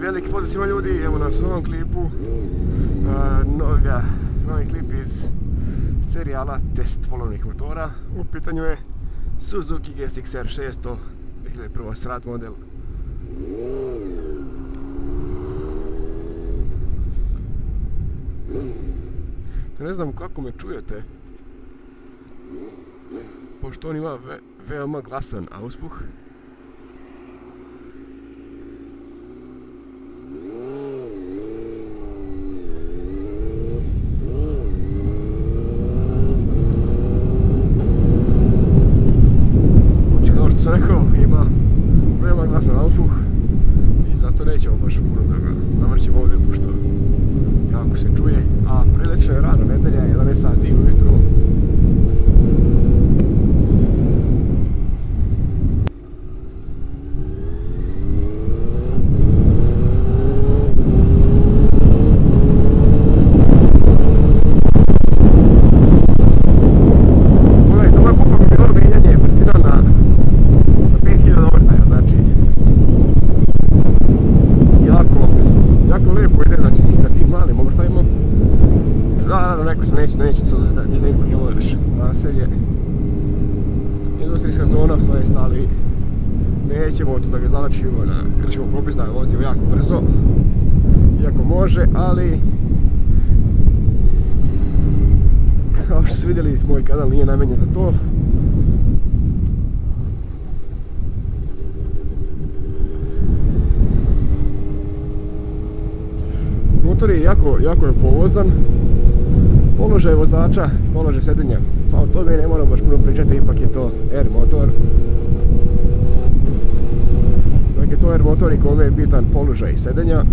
Veliki pozdrav svima ljudi, evo nas u novom klipu. Novi klip iz serijala Test polovnih motora. U pitanju je Suzuki GSX-R 600 2001. srat model. Ne znam kako me čujete, pošto on ima veoma glasan auspuh. Kao što sam rekao, ima veoma glasan auspuh i zato nećemo baš puno da ga navrćemo ovdje, pošto jako se čuje, a prilično je rano, nedelja, 11 sati ujutro. Neću sad da idemo i ovo još naselje. Industrijska zona sve stali. Nećemo tu da ga zalačimo na kršimo propis da vozimo jako brzo. Iako može, ali kao što ste vidjeli, moj kanal nije namenjen za to. Motor je jako je povozan. Položaj vozača, položaj sedenja, pa o tome ne moram baš puno pričati, ipak je to R motor. Dakle, to R motor i kome je bitan položaj sedenja.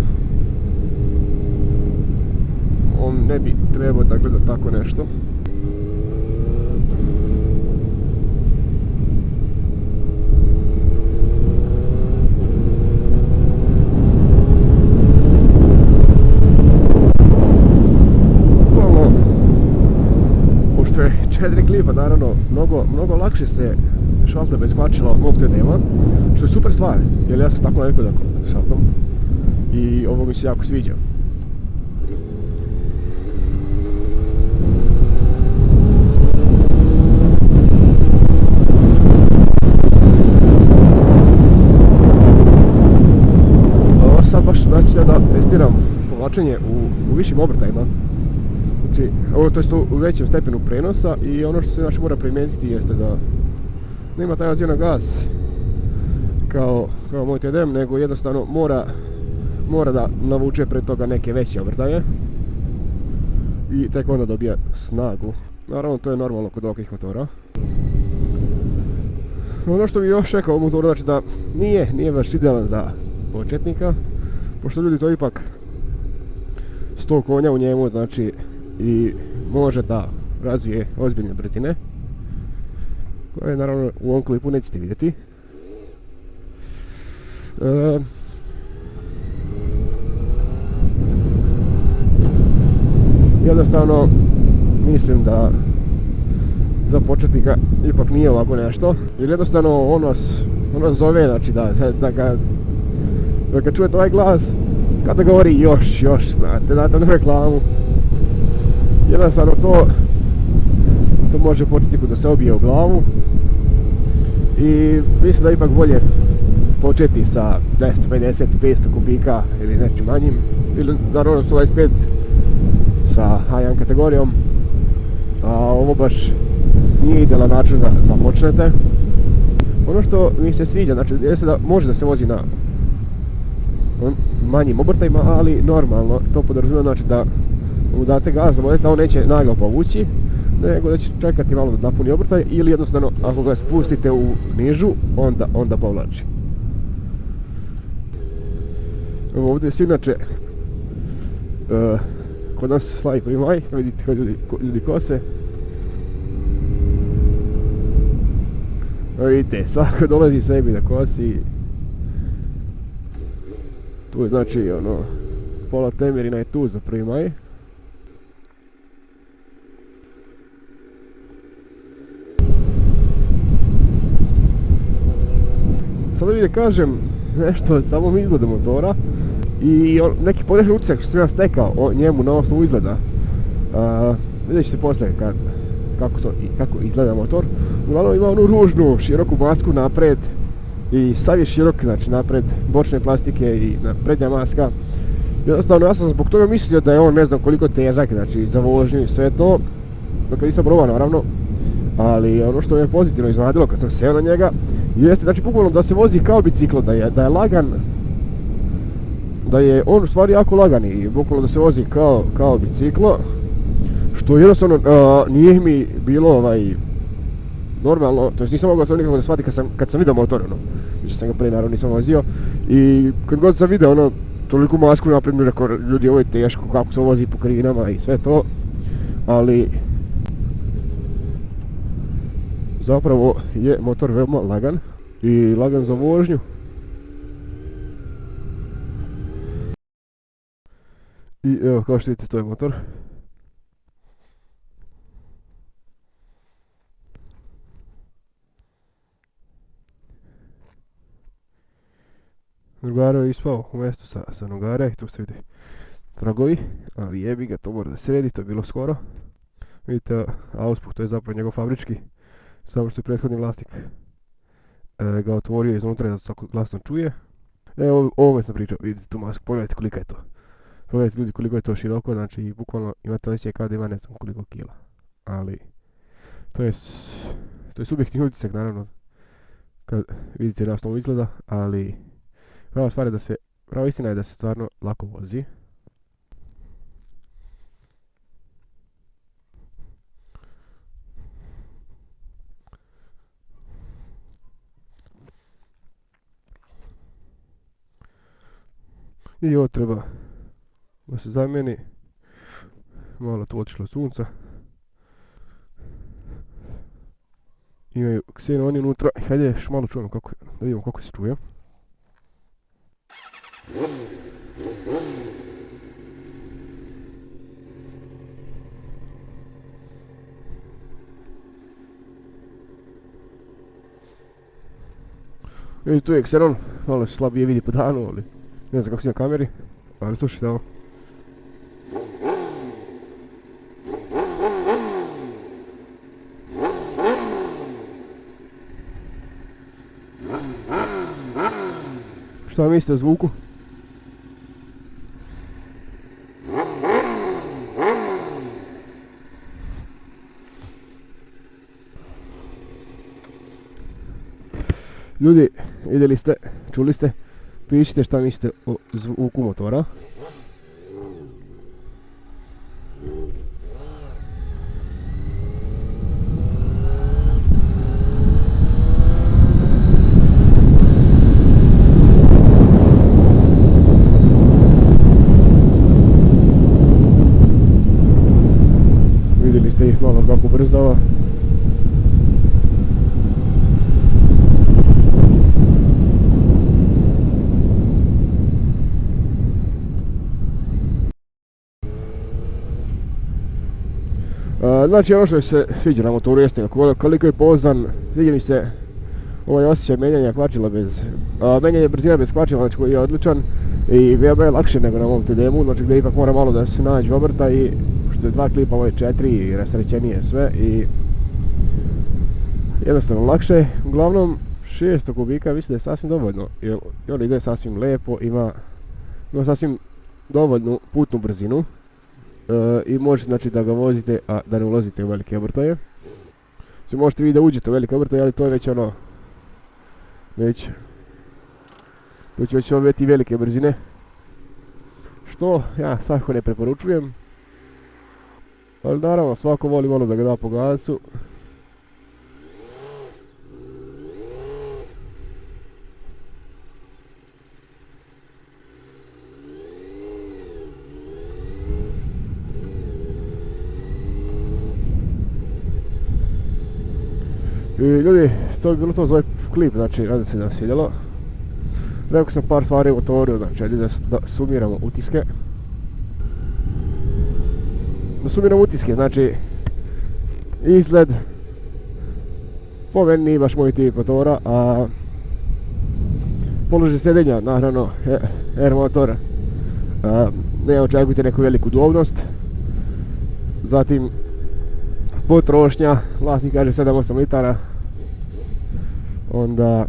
On ne bi trebao da gleda tako nešto. Četiri klipa, naravno, mnogo lakše se šalta bez kvačila od mog TD-a, što je super stvar, jer ja sam tako navikao da šaltam i ovo mi se jako sviđa. Ovo sad baš znači da testiram povlačenje u višim obrtajima. Znači, ovo to je u većem stepenu prenosa i ono što se znači mora primijetiti jeste da nema taj razvijen gas kao moj TDM, nego jednostavno mora da navuče pred toga neke veće obrtaje i tek onda dobija snagu. Naravno, to je normalno kod ovakvih motora. Ono što bi još rekao o motoru, znači da nije baš idealan za početnika, pošto ljudi to ipak 100 konja u njemu, znači i može da razvije ozbiljne brzine, koje naravno u ovom klipu nećete vidjeti. Jednostavno mislim da za početnika ipak nije ovako nešto, jer jednostavno on vas zove, znači da ga čujete ovaj glas kada govori još, znate, date onu reklamu. Jednostavno to može početniku da se obije u glavu i mislim da ipak bolje početi sa 250-500 kubika ili nečim manjim, ili naravno 125 sa H1 kategorijom, a ovo baš nije idealan način da započnete. Ono što mi se sviđa, znači jeste da može da se vozi na manjim obrtajima, ali normalno to podrazumijeva, znači da mu date gaz za voditi, a on neće naglo povući, nego da će čekati malo da napuni obrtaj, ili jednostavno ako ga spustite u nižu, onda povlači. Ovdje se inače kod nas slavi 1. maj, vidite kao ljudi kose. Vidite, svako dolazi sebi da kosi. Tu je znači pola Temerina je tu za 1. maj. Sada bih da kažem nešto o samom izgledu motora. i neki podešan utisak što sam ja stekao o njemu na osnovu izgleda. Vidjet ćete poslije kako izgleda motor. Uglavnom ima onu ružnu, široku masku napred i sav je širok, znači napred, bočne plastike i prednja maska. Jednostavno ja sam zbog toga mislio da je on ne znam koliko težak, znači za vožnju i sve to, dok nisam probao naravno. Ali ono što me pozitivno iznenadilo kad sam seo na njega jeste, znači bukvalno da se vozi kao biciklo, da je lagan, da je on u stvari jako lagan i bukvalno da se vozi kao biciklo, što jednostavno nije mi bilo normalno, to jest nisam mogao to nikako da shvati kad sam vidio motor, više sam ga prije naravno nisam vozio i kad god sam vidio toliku masku napred mi rekao, ljudi ovo je teško, kako se vozi po krivinama i sve to, ali zapravo je motor veoma lagan i lagan za vožnju. I evo, kao što vidite, to je motor. Nogara je ispao u mjestu sa nogara i tu se vidi tragovi, ali jebi ga, to mora da sredi, to je bilo skoro. Vidite, auspuh, to je zapravo njegov fabrički, samo što je prethodni vlasnik ga otvorio iznutra da se tako glasno čuje. Evo, ovome sam pričao, vidite tu masku, pogledajte kolika je to. Pogledajte ljudi koliko je to široko, znači bukvalno imate osjećaj kao da ima ne znam koliko kila. Ali, to je subjektivni utisak naravno, kad vidite na osnovu izgleda, ali prava istina je da se stvarno lako vozi. I ovo treba da se zamijeni, malo tu otišlo sunca. Imaju ksenoni unutra, hajde još malo čujemo da vidimo kako se čuje. Vidite, tu je ksenon, malo se slabije vidi po danu, ali ne znam kako si na kameri, ali slušajte ovo. Šta mislite o zvuku? Ljudi, vidjeli ste, čuli ste, pišite šta mislite o zvuku motora. Vidjeli ste ih malo kako brzava. Znači ono što mi se sviđa na motoru jeste koliko je pouzdan, sviđa mi se ovaj osjećaj menjanja kvačila menjanje brzina bez kvačila, znači koji je odličan i veoma je lakše nego na ovom TDM-u, znači gdje ipak mora malo da se nađe obrta i što je 2 klipa, ovo je 4 i rasterećenije sve i jednostavno lakše. Uglavnom 600 kubika mislim da je sasvim dovoljno, jer on ide sasvim lijepo, ima sasvim dovoljnu putnu brzinu. I možete znači da ga vozite, a da ne ulazite u velike obrtaje. Možete vi da uđete u velike obrtaje, ali to je već to će već biti velike brzine, što ja svakako ne preporučujem, ali naravno svako voli malo da ga da po gasu. I ljudi, to bi bilo to za ovaj klip, znači nadam se da vam svidjelo. Rekao sam par stvari u motoru, znači ajde da sumiramo utiske. Znači izgled po meni nije baš moj tip motora, a položaj sjedenja, naravno, R motor, Ne očekujte neku veliku udobnost. Zatim potrošnja, vlasnik kaže 7-8 litara. Onda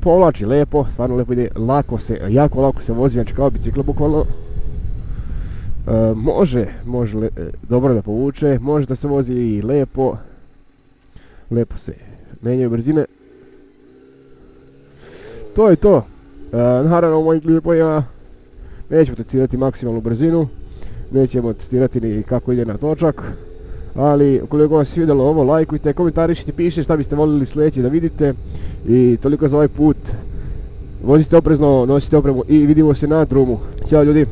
povlači lijepo, stvarno lijepo ide, jako lako se vozi, znači kao biciklo bukvalno. Može dobro da povuče, može da se vozi i lijepo se menjaju brzine. To je to. Naravno u mojim klipojima nećemo testirati maksimalnu brzinu, nećemo testirati ni kako ide na točak, ali ukoliko vam se svidjelo ovo, lajkujte, komentarišite, pišite šta biste voljeli sljedeće da vidite i toliko za ovaj put. Vozite oprezno, nosite opremu i vidimo se na drumu. Ćao ljudi!